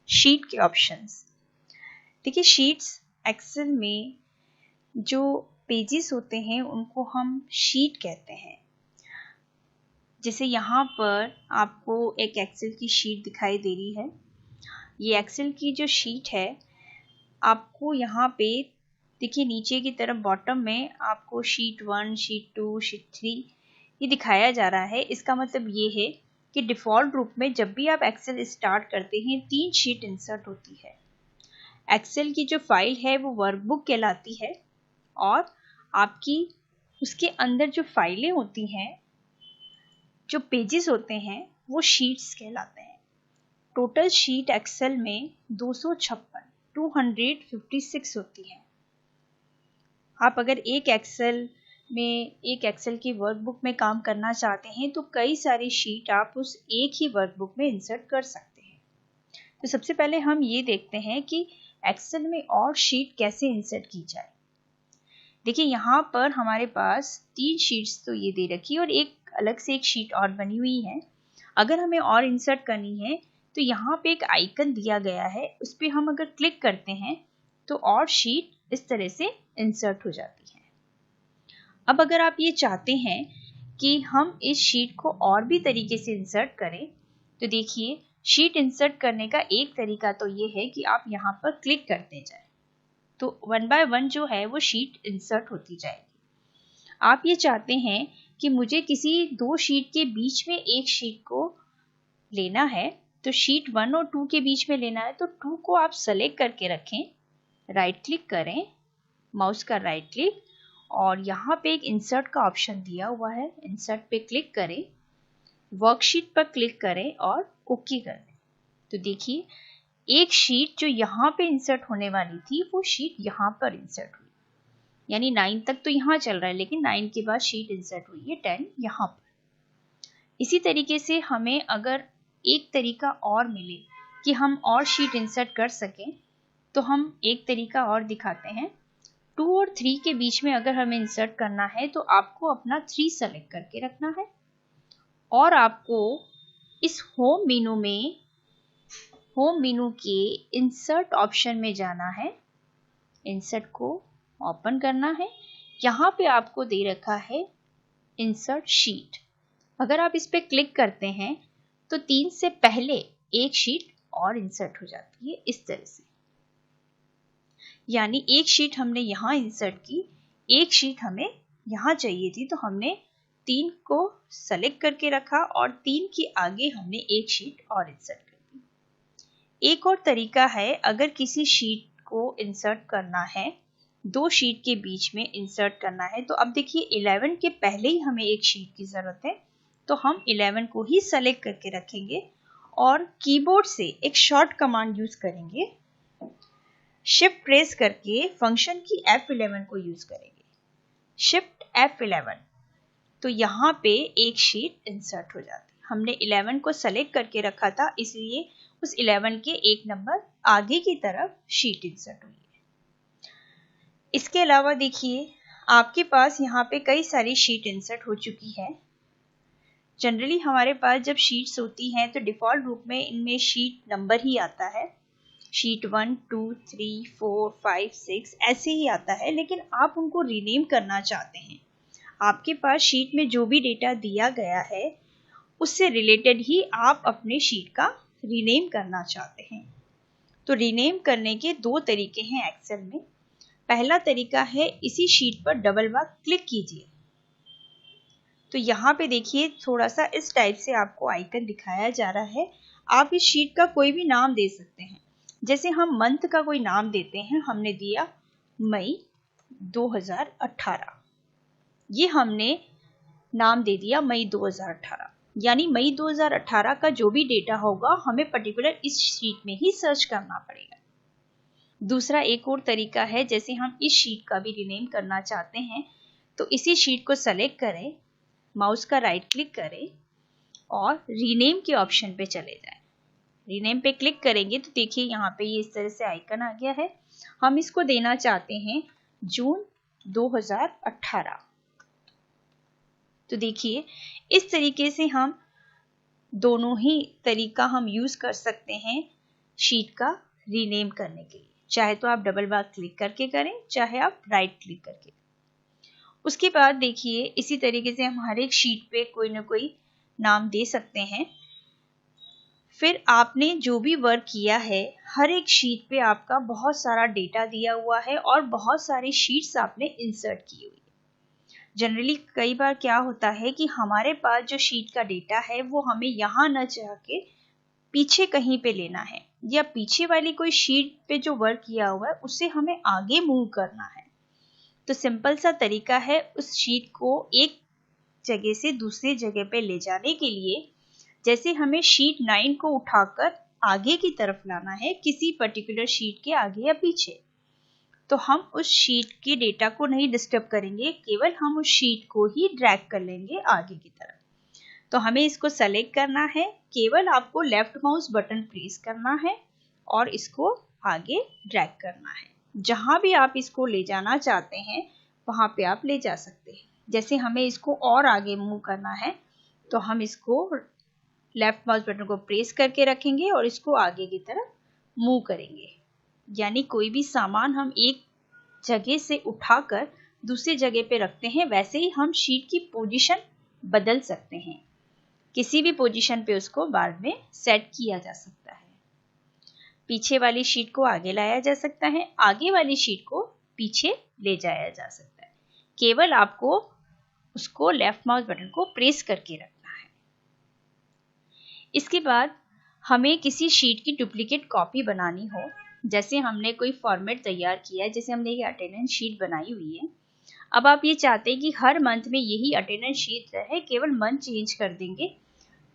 Sheet के options. देखिए sheets Excel में जो पेजेस होते हैं उनको हम शीट कहते हैं। जैसे यहाँ पर आपको एक एक्सेल की शीट दिखाई दे रही है। ये एक्सेल की जो शीट है, आपको यहाँ पे देखिए नीचे की तरफ बॉटम में आपको शीट 1, शीट 2, शीट 3 ये दिखाया जा रहा है। इसका मतलब ये है कि डिफ़ॉल्ट रूप में जब भी आप एक्सेल स्टार्ट करते हैं 3 शीट इंसर्ट होती है। एक्सेल की जो फाइल है वो वर्कबुक कहलाती है और आपकी उसके अंदर जो फाइलें होती हैं, जो पेजेस होते हैं, वो शीट्स कहलाते हैं। टोटल शीट एक्सेल में 256 होती हैं। आप अगर एक एक्सेल की वर्कबुक में काम करना चाहते हैं तो कई सारी शीट आप उस एक ही वर्कबुक में इंसर्ट कर सकते हैं। तो सबसे पहले हम ये देखते हैं कि एक्सेल में और शीट कैसे इंसर्ट की जाए। देखिए यहाँ पर हमारे पास 3 शीट्स तो ये दे रखी है और एक अलग से एक शीट और बनी हुई है। अगर हमें और इंसर्ट करनी है तो यहाँ पे एक आइकन दिया गया है, उस पर हम अगर क्लिक करते हैं तो और शीट इस तरह से इंसर्ट हो जाती है। अब अगर आप ये चाहते हैं कि हम इस शीट को और भी तरीके से इंसर्ट करें तो देखिए शीट इंसर्ट करने का एक तरीका तो ये है कि आप यहाँ पर क्लिक करते जाएं, तो 1 बाय 1 जो है वो शीट इंसर्ट होती जाएगी। आप ये चाहते हैं कि मुझे किसी 2 शीट के बीच में एक शीट को लेना है, तो शीट 1 और 2 के बीच में लेना है, तो 2 को आप सेलेक्ट करके रखें, राइट क्लिक करें, माउस का राइट क्लिक और यहाँ पे एक इंसर्ट का ऑप्शन दिया हुआ है, इंसर्ट पे क्लिक करें, वर्कशीट पर क्लिक करें और ओके कर दें। तो देखिए एक शीट जो यहाँ पे इंसर्ट होने वाली थी वो शीट यहाँ पर इंसर्ट हुई, यानी 9 तक तो यहाँ चल रहा है लेकिन 9 के बाद शीट इंसर्ट हुई है 10 यहाँ पर। इसी तरीके से हमें अगर एक तरीका और मिले कि हम और शीट इंसर्ट कर सकें तो हम एक तरीका और दिखाते हैं। 2 और 3 के बीच में अगर हमें इंसर्ट करना है तो आपको अपना 3 सेलेक्ट करके रखना है और आपको इस होम मेनू के इंसर्ट ऑप्शन में जाना है, इंसर्ट को ओपन करना है। यहाँ पे आपको दे रखा है इंसर्ट शीट। अगर आप इस पे क्लिक करते हैं तो 3 से पहले एक शीट और इंसर्ट हो जाती है इस तरह से, यानी एक शीट हमने यहाँ इंसर्ट की, एक शीट हमें यहाँ चाहिए थी तो हमने 3 को सेलेक्ट करके रखा और 3 के आगे हमने एक शीट और इंसर्ट कर दी। एक और तरीका है, अगर किसी शीट को इंसर्ट करना है, 2 शीट के बीच में इंसर्ट करना है, तो अब देखिए 11 के पहले ही हमें एक शीट की जरूरत है, तो हम 11 को ही सेलेक्ट करके रखेंगे और कीबोर्ड से एक शॉर्ट कमांड यूज करेंगे, शिफ्ट प्रेस करके फंक्शन की F11 को यूज करेंगे, शिफ्ट F11, तो यहाँ पे एक शीट इंसर्ट हो जाती है। हमने 11 को सेलेक्ट करके रखा था इसलिए उस 11 के एक नंबर आगे की तरफ शीट इंसर्ट हुई है। इसके अलावा देखिए आपके पास यहाँ पे कई सारी शीट इंसर्ट हो चुकी है। जनरली हमारे पास जब शीट्स होती हैं तो डिफ़ॉल्ट रूप में इनमें शीट नंबर ही आता है, शीट 1, 2, 3, 4, 5, 6 ऐसे ही आता है, लेकिन आप उनको रीनेम करना चाहते हैं। आपके पास शीट में जो भी डेटा दिया गया है उससे रिलेटेड ही आप अपने शीट का रीनेम करना चाहते हैं। तो रीनेम करने के 2 तरीके हैं एक्सेल में। पहला तरीका है इसी शीट पर डबल बार क्लिक कीजिए, तो यहाँ पे देखिए थोड़ा सा इस टाइप से आपको आइकन दिखाया जा रहा है। आप इस शीट का कोई भी नाम दे सकते हैं, जैसे हम मंथ का कोई नाम देते हैं, हमने दिया मई 2018, ये हमने नाम दे दिया मई 2018, यानी मई 2018 का जो भी डेटा होगा हमें पर्टिकुलर इस शीट में ही सर्च करना पड़ेगा। दूसरा एक और तरीका है, जैसे हम इस शीट का भी रीनेम करना चाहते हैं तो इसी शीट को सेलेक्ट करें, माउस का राइट क्लिक करें और रीनेम के ऑप्शन पे चले जाएं। रीनेम पे क्लिक करेंगे तो देखिए यहाँ पे ये इस तरह से आइकन आ गया है। हम इसको देना चाहते हैं जून 2018, तो देखिए इस तरीके से हम दोनों ही तरीका हम यूज कर सकते हैं शीट का रीनेम करने के लिए। चाहे तो आप डबल बार क्लिक करके करें, चाहे आप राइट क्लिक करके। उसके बाद देखिए इसी तरीके से हम हर एक शीट पे कोई ना कोई नाम दे सकते हैं। फिर आपने जो भी वर्क किया है, हर एक शीट पे आपका बहुत सारा डेटा दिया हुआ है और बहुत सारी शीट्स आपने इंसर्ट की हुई है। जनरली कई बार क्या होता है कि हमारे पास जो शीट का डेटा है वो हमें यहाँ न जाके पीछे कहीं पे लेना है, या पीछे वाली कोई शीट पे जो वर्क किया हुआ है उसे हमें आगे मूव करना है। तो सिंपल सा तरीका है उस शीट को एक जगह से दूसरी जगह पे ले जाने के लिए। जैसे हमें शीट 9 को उठाकर आगे की तरफ लाना है, किसी पर्टिकुलर शीट के आगे या पीछे, तो हम उस शीट के डेटा को नहीं डिस्टर्ब करेंगे, केवल हम उस शीट को ही ड्रैग कर लेंगे आगे की तरफ। तो हमें इसको सेलेक्ट करना है, केवल आपको लेफ्ट माउस बटन प्रेस करना है और इसको आगे ड्रैग करना है। जहां भी आप इसको ले जाना चाहते हैं वहां पे आप ले जा सकते हैं। जैसे हमें इसको और आगे मूव करना है तो हम इसको लेफ्ट माउस बटन को प्रेस करके रखेंगे और इसको आगे की तरफ मूव करेंगे। यानी कोई भी सामान हम एक जगह से उठाकर दूसरी जगह पे रखते हैं, वैसे ही हम शीट की पोजीशन बदल सकते हैं। किसी भी पोजीशन पे उसको बाद में सेट किया जा सकता है। पीछे वाली शीट को आगे लाया जा सकता है, आगे वाली शीट को पीछे ले जाया जा सकता है। केवल आपको उसको लेफ्ट माउस बटन को प्रेस करके रखना है। इसके बाद हमें किसी शीट की डुप्लीकेट कॉपी बनानी हो, जैसे हमने कोई फॉर्मेट तैयार किया है, जैसे हमने एक अटेंडेंस शीट बनाई हुई है। अब आप ये चाहते हैं कि हर मंथ में यही अटेंडेंस शीट रहे, केवल मंथ चेंज कर देंगे,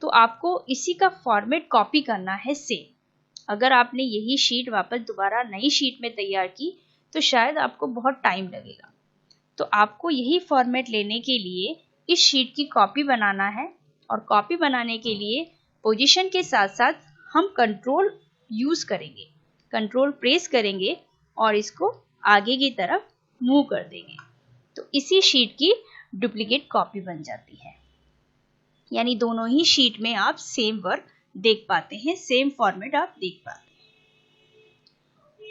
तो आपको इसी का फॉर्मेट कॉपी करना है सेम। अगर आपने यही शीट वापस दोबारा नई शीट में तैयार की तो शायद आपको बहुत टाइम लगेगा। तो आपको यही फॉर्मेट लेने के लिए इस शीट की कॉपी बनाना है, और कॉपी बनाने के लिए पोजीशन के साथ साथ हम कंट्रोल यूज करेंगे, कंट्रोल प्रेस करेंगे और इसको आगे की तरफ मूव कर देंगे। तो इसी शीट की डुप्लीकेट कॉपी बन जाती है। यानी दोनों ही शीट में आप सेम वर्क देख पाते हैं, सेम फॉर्मेट आप देख पाते हैं।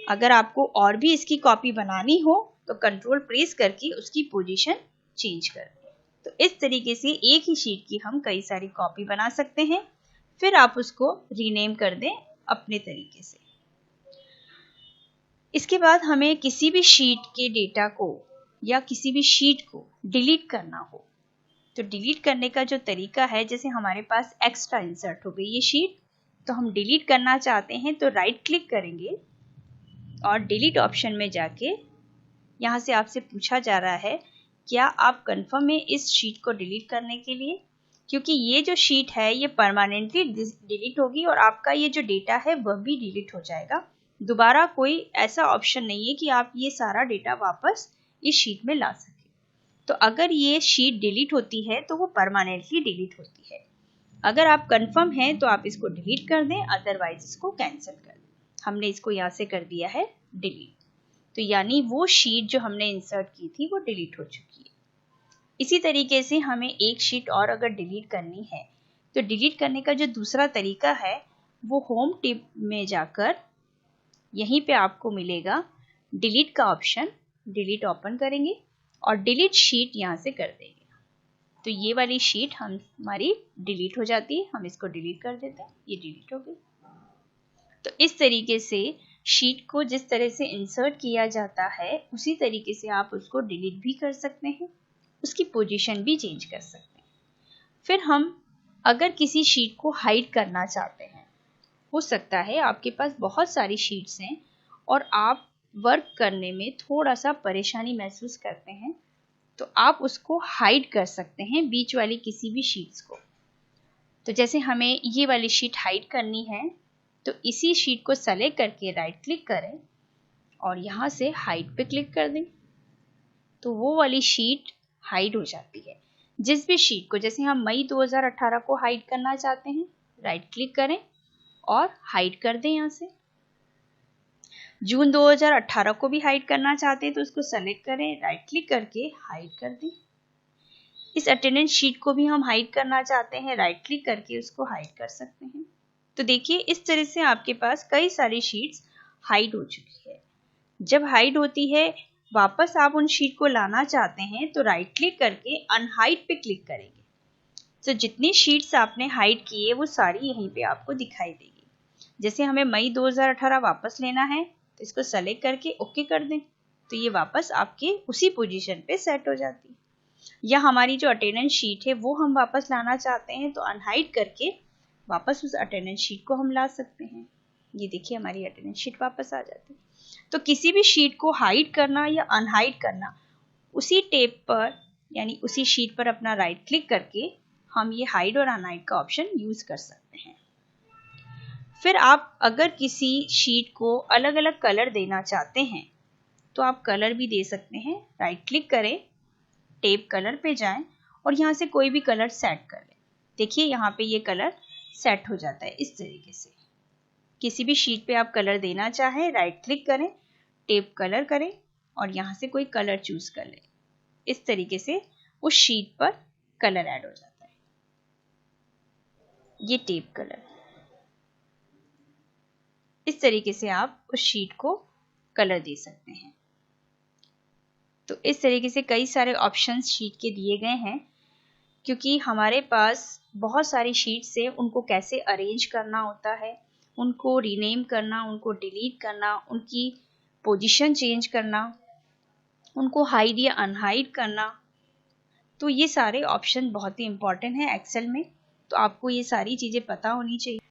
अगर आपको और भी इसकी कॉपी बनानी हो तो कंट्रोल प्रेस करके उसकी पोजीशन चेंज कर दें। तो इस तरीके से एक ही शीट की हम कई सारी कॉपी बना सकते हैं। फिर आप उसको रीनेम कर दें अपने तरीके से। इसके बाद हमें किसी भी शीट के डेटा को या किसी भी शीट को डिलीट करना हो, तो डिलीट करने का जो तरीका है, जैसे हमारे पास एक्स्ट्रा इंसर्ट हो गई ये शीट, तो हम डिलीट करना चाहते हैं तो राइट क्लिक करेंगे और डिलीट ऑप्शन में जाके यहाँ से आपसे पूछा जा रहा है क्या आप कंफर्म है इस शीट को डिलीट करने के लिए, क्योंकि ये जो शीट है ये परमानेंटली डिलीट होगी और आपका ये जो डेटा है वह भी डिलीट हो जाएगा। दोबारा कोई ऐसा ऑप्शन नहीं है कि आप ये सारा डेटा वापस इस शीट में ला सकें। तो अगर ये शीट डिलीट होती है तो वो परमानेंटली डिलीट होती है। अगर आप कंफर्म हैं तो आप इसको डिलीट कर दें, अदरवाइज इसको कैंसिल कर दें। हमने इसको यहाँ से कर दिया है डिलीट, तो यानी वो शीट जो हमने इंसर्ट की थी वो डिलीट हो चुकी है। इसी तरीके से हमें एक शीट और अगर डिलीट करनी है तो डिलीट करने का जो दूसरा तरीका है वो होम टिप में जाकर यहीं पे आपको मिलेगा डिलीट का ऑप्शन। डिलीट ओपन करेंगे और डिलीट शीट यहाँ से कर देंगे, तो ये वाली शीट हमारी डिलीट हो जाती है। हम इसको डिलीट कर देते हैं, ये डिलीट हो गई। तो इस तरीके से शीट को जिस तरह से इंसर्ट किया जाता है उसी तरीके से आप उसको डिलीट भी कर सकते हैं, उसकी पोजीशन भी चेंज कर सकते हैं। फिर हम अगर किसी शीट को हाइड करना चाहते हैं, हो सकता है आपके पास बहुत सारी शीट्स हैं और आप वर्क करने में थोड़ा सा परेशानी महसूस करते हैं, तो आप उसको हाइड कर सकते हैं बीच वाली किसी भी शीट्स को। तो जैसे हमें ये वाली शीट हाइड करनी है तो इसी शीट को सेलेक्ट करके राइट क्लिक करें और यहाँ से हाइड पे क्लिक कर दें, तो वो वाली शीट हाइड हो जाती है। जिस भी शीट को, जैसे हम मई 2018 को हाइड करना चाहते हैं, राइट क्लिक करें और हाइड कर दें। यहाँ से जून 2018 को भी हाइड करना चाहते हैं तो उसको सेलेक्ट करें, राइट क्लिक करके हाइड कर दें। इस अटेंडेंस शीट को भी हम हाइड करना चाहते हैं, राइट क्लिक करके उसको हाइड कर सकते हैं। तो देखिए इस तरह से आपके पास कई सारी शीट्स हाइड हो चुकी है। जब हाइड होती है, वापस आप उन शीट को लाना चाहते हैं तो राइट क्लिक करके अनहाइड पे क्लिक करेंगे। तो जितनी शीट्स आपने हाइड की है वो सारी यहीं पे आपको दिखाई देगी। जैसे हमें मई 2018 वापस लेना है तो इसको सेलेक्ट करके ओके कर दें, तो ये वापस आपके उसी पोजीशन पे सेट हो जाती है। या हमारी जो अटेंडेंस शीट है वो हम वापस लाना चाहते हैं तो अनहाइड करके वापस उस अटेंडेंस शीट को हम ला सकते हैं। ये देखिए हमारी अटेंडेंस शीट वापस आ जाती है। तो किसी भी शीट को हाइड करना या अनहाइड करना, उसी टेप पर यानी उसी शीट पर अपना राइट क्लिक करके हम ये हाइड और अनहाइड का ऑप्शन यूज कर सकते हैं। फिर आप अगर किसी शीट को अलग अलग कलर देना चाहते हैं तो आप कलर भी दे सकते हैं। राइट क्लिक करें, टेप कलर पे जाएं और यहाँ से कोई भी कलर सेट कर लें। देखिए यहाँ पे ये कलर सेट हो जाता है इस तरीके से। किसी भी शीट पे आप कलर देना चाहें, राइट क्लिक करें, टेप कलर करें और यहाँ से कोई कलर चूज कर लें। इस तरीके से उस शीट पर कलर ऐड हो जाता है। ये टेप कलर, इस तरीके से आप उस शीट को कलर दे सकते हैं। तो इस तरीके से कई सारे ऑप्शंस शीट के दिए गए हैं। क्योंकि हमारे पास बहुत सारी शीट्स है, उनको कैसे अरेंज करना होता है, उनको रीनेम करना, उनको डिलीट करना, उनकी पोजीशन चेंज करना, उनको हाइड या अनहाइड करना, तो ये सारे ऑप्शन बहुत ही इंपॉर्टेंट हैं एक्सेल में। तो आपको ये सारी चीज़ें पता होनी चाहिए।